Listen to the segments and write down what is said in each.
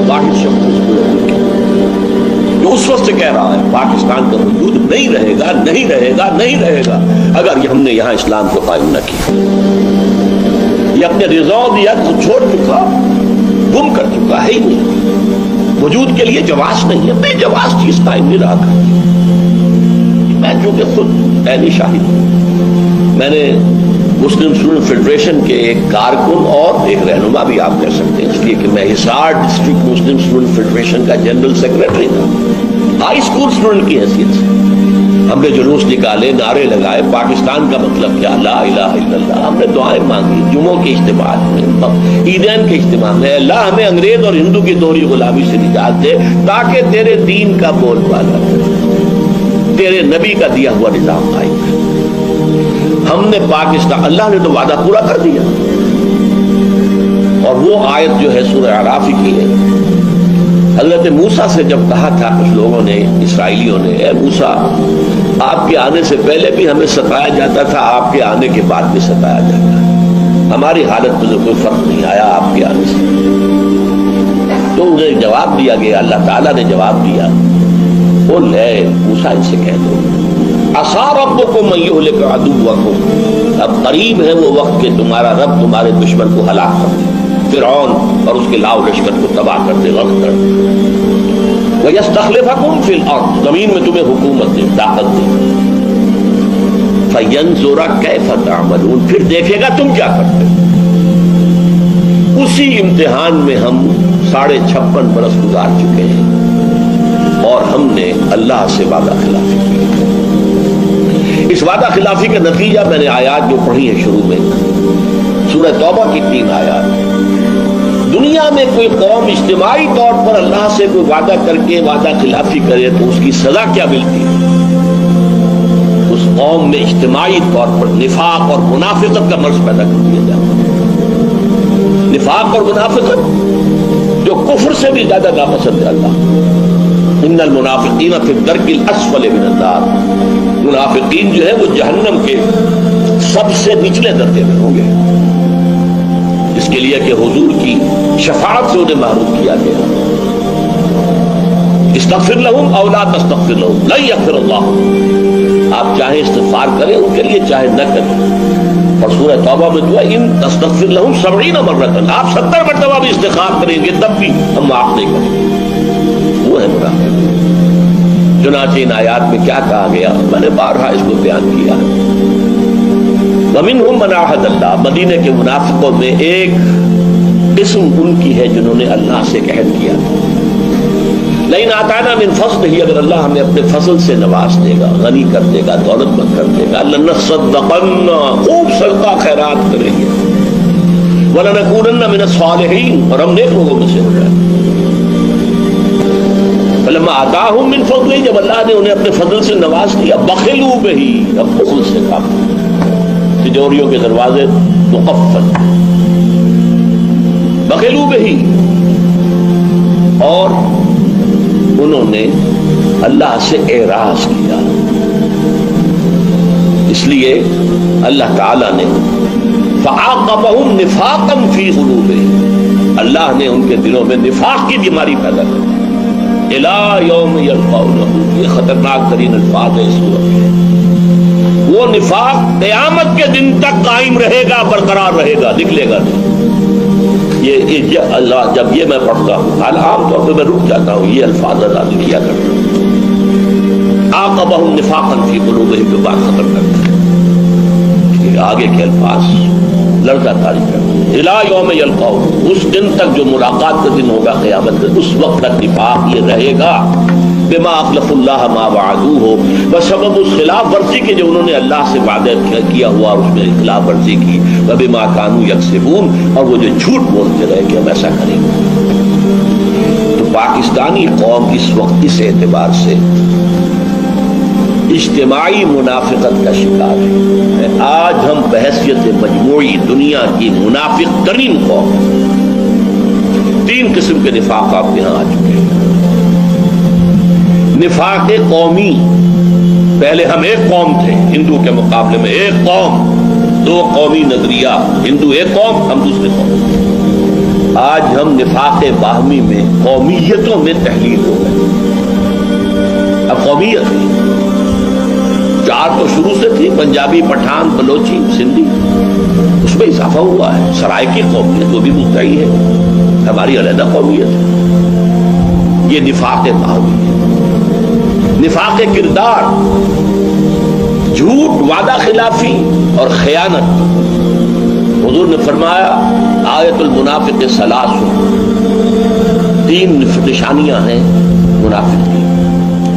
واحد شخص اس کو جو اس وقت سے کہہ رہا ہے پاکستان کا وجود نہیں رہے گا، نہیں رہے گا، نہیں رہے گا اگر ہم نے یہاں اسلام کو قائم نہ کیا. یہ اپنے رضاعیت کو چھوڑ چکا، گم کر چکا ہے ہی نہیں، وجود کے لیے جواز نہیں ہے، بے جواز چیز قائم نہیں رہا کرتی. میں چونکہ خود عینی شاہد ہوں، میں نے مسلم اسٹوڈنٹ فیڈریشن کے ایک کارکن اور ایک رہنما بھی آپ کہہ سکتے ہیں، اس لیے کہ میں حصار ڈسٹرکٹ مسلم اسٹوڈنٹ فیڈریشن کا جنرل سیکرٹری تھا. ہائی اسکول اسٹوڈنٹ کی حیثیت سے ہم نے جلوس نکالے، نعرے لگائے، پاکستان کا مطلب کیا، لا الہ الا اللہ. ہم نے دعائیں مانگی جمعوں کے اجتماع میں، عیدین کے اجتماع میں، اللہ ہمیں انگریز اور ہندو کی دوہری غلامی سے نجات دے تاکہ تیرے دین کا بول بالا کرے، تیرے نبی کا دیا ہوا نظام قائم ہے. ہم نے پاکستان، اللہ نے تو وعدہ پورا کر دیا. اور وہ آیت جو ہے سورہ اعراف کی ہے، حضرت موسیٰ سے جب کہا تھا کچھ لوگوں نے، اسرائیلیوں نے، اے موسیٰ آپ کے آنے سے پہلے بھی ہمیں ستایا جاتا تھا، آپ کے آنے کے بعد بھی ستایا جاتا ہے، ہماری حالت میں کوئی فرق نہیں آیا آپ کے آنے سے. تو انہیں جواب دیا گیا، اللہ تعالیٰ نے جواب دیا، قل اے موسیٰ ان سے کہہ دو عسیٰ ربکم ان یہلک عدوکم، اب قریب ہے وہ وقت کہ تمہارا رب تمہارے دشمن کو ہلاک کر دے، فرعون اور اس کے لاؤ لشکر کو تباہ کر دے، غرق کر دے. وَيَسْتَخْلِفَكُمْ فِي الْأَرْضِ، زمین میں تمہیں حکومت دے، طاقت دے. فَيَنْظُرَ كَيْفَ تَعْمَلُونَ، پھر دیکھے گا تم کیا کرتے. اسی امتحان میں ہم 56.5 برس گزار چکے ہیں اور ہم نے اللہ سے وعدہ خلافی کی. اس وعدہ خلافی کا نتیجہ میں نے آیات جو پڑھی ہے شروع میں، سورہ توبہ کی 3 آیات. دنیا میں کوئی قوم اجتماعی طور پر اللہ سے کوئی وعدہ کر کے وعدہ خلافی کرے تو اس کی سزا کیا ملتی ہے؟ اس قوم میں اجتماعی طور پر نفاق اور منافقت کا مرض پیدا کر دیا جاتا ہے. نفاق اور منافقت جو کفر سے بھی زیادہ ناپسند ہے اللہ. ان المنافقین فی الدرک الاسفل من النار، منافقین جو ہے وہ جہنم کے سب سے نچلے درجے میں ہوں گے، اس کے لیے کہ حضور کی شفاعت سے انہیں محروم کیا گیا. استغفر لہم او لا تستغفر لہم لن یغفر اللہ، آپ چاہے استغفار کریں ان کے لیے چاہے نہ کریں. اور سورہ توبہ میں جو ہے ان تستغفر لہم 70 مرۃ، آپ 70 مرتبہ بھی استغفار کریں گے تب بھی ہم معاف نہیں کریں گے. وہ ہے منافق. چنانچہ ان آیات میں کیا کہا گیا میں نے بارہا اس کو بیان کیا. وَمِنْهُمْ مَنْ عَاهَدَ اللَّهَ، مدینے کے منافقوں میں ایک قسم ان کی ہے جنہوں نے اللہ سے عہد کیا. لَئِنْ آتَانَا مِنْ فَضْلِهِ، اگر اللہ ہمیں اپنے فضل سے نواز دے گا، غنی کر دے گا، دولت مند کر دے گا، لَنَصَّدَّقَنَّ، خوب صدقہ خیرات کریں گے، وَلَنَكُونَنَّ مِنَ الصَّالِحِينَ، اور ہم نیک لوگوں میں سے ہو جائیں. فلما آتاہم من فضلہ، جب اللہ نے انہیں اپنے فضل سے نواز دیا، بخلوا بہی، اب بخل سے کام، تجوریوں کے دروازے مقفل، بخلوا بہی، اور انہوں نے اللہ سے اعراض کیا. اس لیے اللہ تعالی نے فعاقبہم نفاقا فی قلوبہم، اللہ نے ان کے دلوں میں نفاق کی بیماری پیدا کر دی. الی یوم یلقونہ، یہ خطرناک ترین الفاظ ہے اس سورت میں. وہ نفاق قیامت کے دن تک قائم رہے گا، برقرار رہے گا، نکلے گا نہیں. یہ اللہ جب یہ میں پڑھتا ہوں، عام طور پہ میں رک جاتا ہوں، یہ الفاظ نازل کیا کرتا ہوں. عاقبہم نفاقا فی قلوبہم پہ بات ختم کرتا ہے. آگے کے الفاظ لڑکا تاری کرتا ہے. الی یوم یلقونہ، اس دن تک جو ملاقات کا دن ہوگا قیامت کا، اس وقت تک نفاق یہ رہے گا. بما اخلف اللہ ما وعدوہ، بسبب اس خلاف ورزی کے جو انہوں نے اللہ سے وعدہ کیا ہوا اور اس میں خلاف ورزی کی. وبما کانوا یکسبون، اور وہ جو جھوٹ بولتے رہے کہ ہم ایسا کریں گے. تو پاکستانی قوم اس وقت اس اعتبار سے اجتماعی منافقت کا شکار ہے. آج ہم بحیثیت مجموعی دنیا کی منافق ترین قوم، 3 قسم کے نفاقات یہاں آ چکے ہیں. نفاق قومی، پہلے ہم ایک قوم تھے، ہندو کے مقابلے میں ایک قوم، 2 قومی نظریہ، ہندو ایک قوم، ہم دوسرے قوم. آج ہم نفاق باہمی میں قومیتوں میں تحلیل ہو گئے. اب قومیت ہے 4 تو شروع سے تھی، پنجابی، پٹھان، بلوچی، سندھی، اس میں اضافہ ہوا ہے. سرائکی قومیت وہ بھی مدعی ہے، ہماری علیحدہ قومیت ہے. یہ نفاق باہمی ہے. نفاق کردار، جھوٹ، وعدہ خلافی اور خیانت. حضور نے فرمایا آیت المنافق ثلاث، 3 نشانیاں ہیں منافق کی.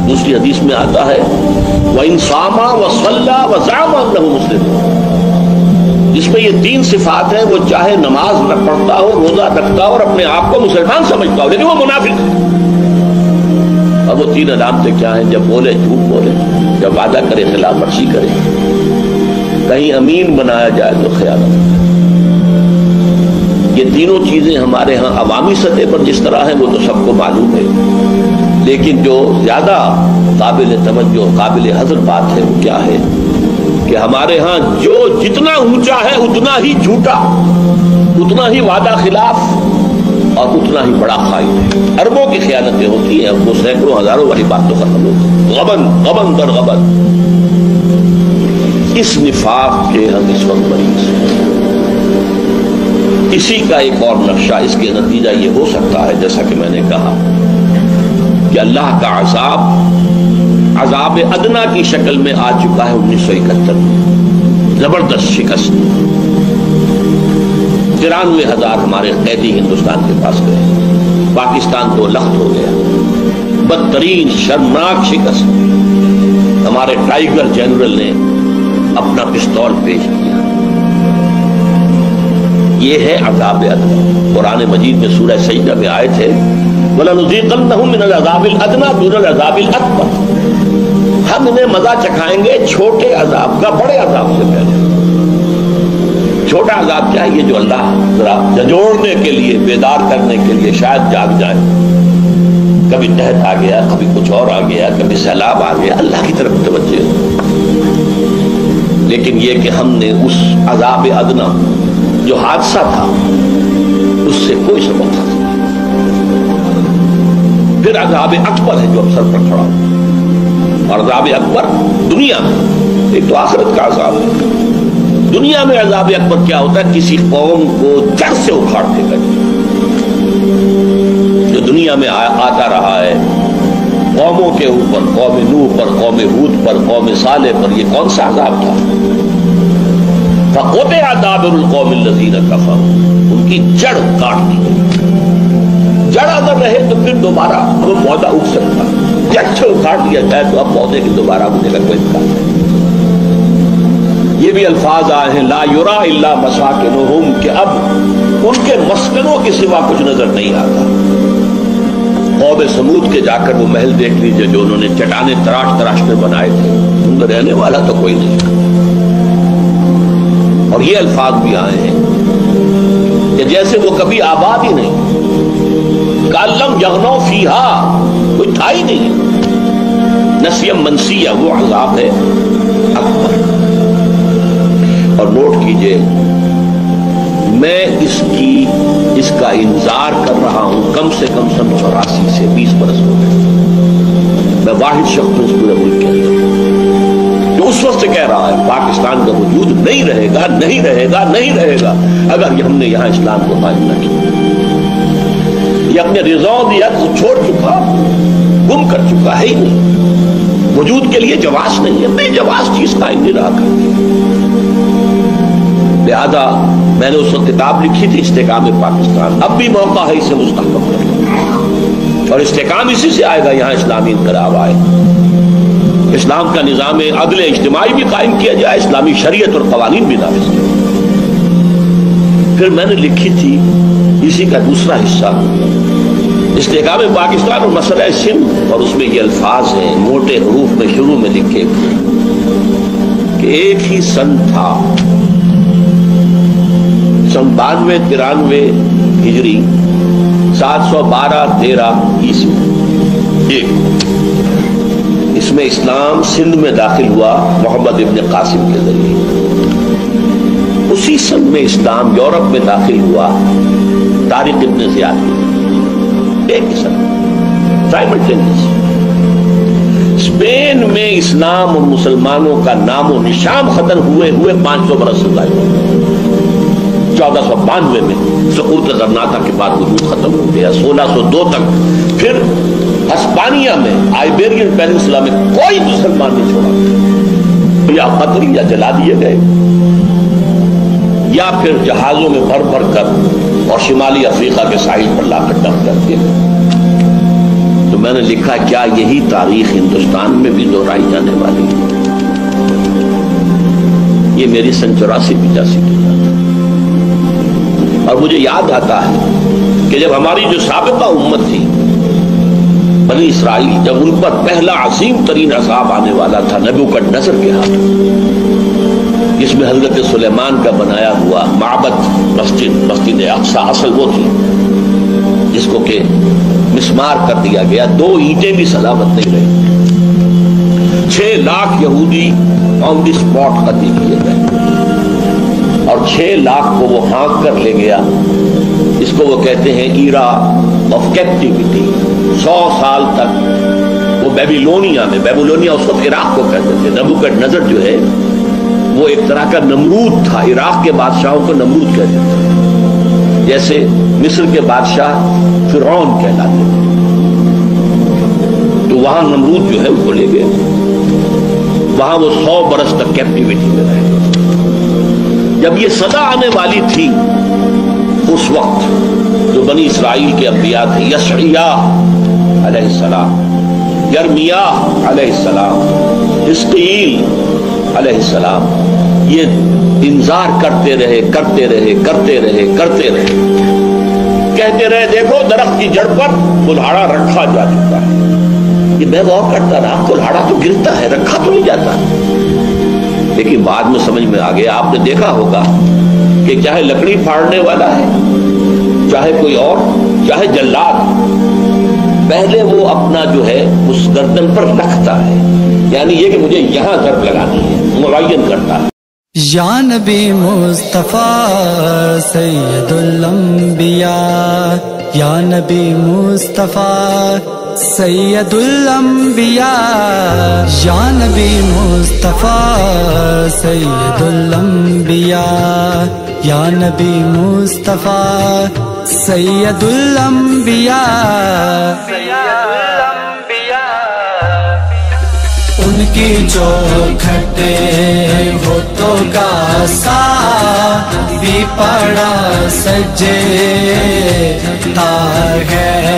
دوسری حدیث میں آتا ہے وَإِن صَامَ وَصَلَّى وَزَعَمَ أَنَّهُ مُسْلِمٌ. جس میں یہ 3 صفات ہیں، وہ چاہے نماز پڑھتا ہو، روزہ رکھتا ہو اور اپنے آپ کو مسلمان سمجھتا ہو، لیکن وہ منافق ہے. اور وہ 3 علامتیں کیا ہیں؟ جب بولے جھوٹ بولے، جب وعدہ کرے خلاف ورزی کرے، کہیں امین بنایا جائے تو خیانت. یہ تینوں چیزیں ہمارے ہاں عوامی سطح پر جس طرح ہیں وہ تو سب کو معلوم ہے، لیکن جو زیادہ قابل توجہ اور قابل حذر بات ہے وہ کیا ہے کہ ہمارے ہاں جو جتنا اونچا ہے اتنا ہی جھوٹا، اتنا ہی وعدہ خلاف اور اتنا ہی بڑا خائن ہے. اربوں کی خیانتیں ہوتی ہیں، اب وہ سینکڑوں ہزاروں والی بات تو ختم ہوتی ہے. غبن غبن در غبن. اس نفاق کے ہم اس وقت مریض ہیں. اسی کا ایک اور نقشہ، اس کے نتیجہ یہ ہو سکتا ہے جیسا کہ میں نے کہا کہ اللہ کا عذاب ادنا کی شکل میں آ چکا ہے 1971 میں. زبردست شکست. 93,000 ہمارے قیدی ہندوستان کے پاس گئے. پاکستان تو لخت ہو گیا. بدترین شرمناک شکست. ہمارے ٹائیگر جنرل نے اپنا پستول پیش کیا. یہ ہے عذاب ادنا. قرآن مجید میں سورہ سجدہ میں آئے تھے وَلَنُذِيقَنَّهُم مِّنَ الْعَذَابِ الْأَدْنَىٰ دُونَ الْعَذَابِ الْأَكْبَرِ. ہم انہیں مزہ چکھائیں گے چھوٹے عذاب کا بڑے عذاب سے پہلے. چھوٹا عذاب کیا ہے؟ یہ جو اللہ ذرا جھنجھوڑنے کے لیے، بیدار کرنے کے لیے شاید جاگ جائے. کبھی تحت آ گیا، کبھی کچھ اور آ گیا، کبھی سیلاب آ گیا، اللہ کی طرف توجہ. لیکن یہ کہ ہم نے اس عذاب ادنا جو حادثہ تھا اس سے کوئی سبق حاصل نہیں. پھر عذاب اکبر ہے جو ہم سر پر کھڑا ہو. اور عذاب اکبر دنیا میں، ایک تو آخرت کا عذاب ہے. دنیا میں عذاب اکبر کیا ہوتا ہے؟ کسی قوم کو جڑ سے اکھاڑ دے گا. جو دنیا میں آتا رہا ہے قوموں کے اوپر، قوم نوح پر، قوم ہود پر، قوم صالح پر، یہ کون سا عذاب تھا؟ فَقُطِعَ دَابِرُ الْقَوْمِ الَّذِينَ كَفَرُوا. ان کی جڑ کاٹ دی گئی. جڑ اگر رہے تو پھر دوبارہ وہ پودا اگ سکتا. جڑ سے اکھاڑ دیا جائے تو اب پودے کی دوبارہ اگنے کا کوئی امکان نہیں. یہ بھی الفاظ آئے ہیں لا یرا الا مساکنہم، کہ اب ان کے مسکنوں کے سوا کچھ نظر نہیں آتا. قوم سمود کے جا کر وہ محل دیکھ لیجئے جو انہوں نے چٹانیں تراش تراش کر بنائے تھے، ان میں رہنے والا تو کوئی نہیں. اور یہ الفاظ بھی آئے ہیں کہ جیسے وہ کبھی آباد ہی نہیں. کالم یغنو فیہا، کوئی تھا ہی نہیں. نسیم منسیہ، وہ عذاب ہے اکبر. اور نوٹ کیجئے میں اس کا انتظار کر رہا ہوں کم سے کم 84 سے 20 برس ہو گئے. میں واحد شخص ہوں اس پورے ملک کے اندر جو اس وقت سے کہہ رہا ہے پاکستان کا وجود نہیں رہے گا، نہیں رہے گا، نہیں رہے گا اگر ہم نے یہاں اسلام کو قائم نہ کیا. یہ اپنے رضاؤں دیا چھوڑ چکا، گم کر چکا ہے ہی نہیں. وجود کے لیے جواز نہیں ہے، بے جواز چیز قائم نہیں رہا کرتی. لہذا میں نے اس وقت کتاب لکھی تھی استحکام پاکستان. اب بھی موقع ہے اسے مستحکم کرنے کا، اور استحکام اسی سے آئے گا یہاں اسلامی انقلاب آئے. اسلام کا نظام عدل اجتماعی بھی قائم کیا جائے، اسلامی شریعت اور قوانین بھی نافذ کیا. پھر میں نے لکھی تھی اسی کا دوسرا حصہ استحکام پاکستان اور مسئلہ سندھ، اور اس میں یہ الفاظ ہیں موٹے حروف میں شروع میں لکھے کہ ایک ہی سن تھا 92-93 ہجری 712-13 عیسوی. ایک اس میں اسلام سندھ میں داخل ہوا محمد ابن قاسم کے ذریعے. اسی سن میں اسلام یورپ میں داخل ہوا طارق ابن زیاد کی، ایک ہی سنت سائملٹینیس۔ اسپین میں اسلام اور مسلمانوں کا نام و نشان ختم ہوئے 500 برس سے ضائع ہو، 1492 میں سقوط غرناطہ کے بعد وجود ختم ہو گیا، 1602 تک۔ پھر ہسپانیہ میں آئیبیرین پیننسلا میں کوئی مسلمان نہیں چھوڑا، یا قتل یا جلا دیے گئے، یا پھر جہازوں میں بھر بھر کر اور شمالی افریقہ کے ساحل پر لا کر ڈمپ کر دیے گئے۔ تو میں نے لکھا کیا یہی تاریخ ہندوستان میں بھی دہرائی جانے والی ہے؟ یہ میری سن 84-85 کی بات ہے۔ اور مجھے یاد آتا ہے کہ جب ہماری جو سابقہ امت تھی بنی اسرائیل، جب ان پر پہلا عظیم ترین عذاب آنے والا تھا نبوکدنصر کے ہاتھ، جس میں حضرت سلیمان کا بنایا ہوا معبد مسجد اقصی اصل وہ تھی جس کو کہ مسمار کر دیا گیا، 2 اینٹیں بھی سلامت نہیں رہی، 6 لاکھ یہودی آن دی اسپاٹ قتل کیے گئے، اور 6 لاکھ کو وہ ہانک کر لے گیا۔ اس کو وہ کہتے ہیں ایرا آف کیپٹیوٹی، 100 سال تک وہ بیبیلونیا میں، بیبیلونیا اس وقت عراق کو کہتے تھے، نبوکدنصر جو ہے وہ ایک طرح کا نمرود تھا، عراق کے بادشاہوں کو نمرود کہتے تھے، جیسے مصر کے بادشاہ فرعون کہلاتے تھے۔ تو وہاں نمرود جو ہے اس کو لے گئے، وہاں وہ 100 برس تک کیپٹیوٹی میں رہے۔ جب یہ صدا آنے والی تھی اس وقت جو بنی اسرائیل کے انبیاء تھے، یشعیاء علیہ السلام، یرمیاہ علیہ السلام، حزقیل علیہ السلام، یہ انذار کرتے رہے کہتے رہے دیکھو درخت کی جڑ پر کلہاڑا رکھا جا چکا ہے۔ یہ میں غور کرتا رہا، کلہاڑا تو گرتا ہے، رکھا تو نہیں جاتا۔ لیکن بعد میں سمجھ میں آ گیا، آپ نے دیکھا ہوگا کہ چاہے لکڑی پھاڑنے والا ہے، چاہے کوئی اور، چاہے جلاد، پہلے وہ اپنا جو ہے اس گردن پر رکھتا ہے، یعنی یہ کہ مجھے یہاں ضرب لگانی ہے، معین کرتا ہے۔ یا نبی مصطفیٰ سید الانبیاء، یا نبی مصطفیٰ سید الانبیاء، یا نبی مصطفیٰ سید الانبیاء، یا نبی مصطفیٰ سید الانبیاء۔ ان کی چوکھٹے ہوتوں کا سا بھی پڑا سجے تار ہے،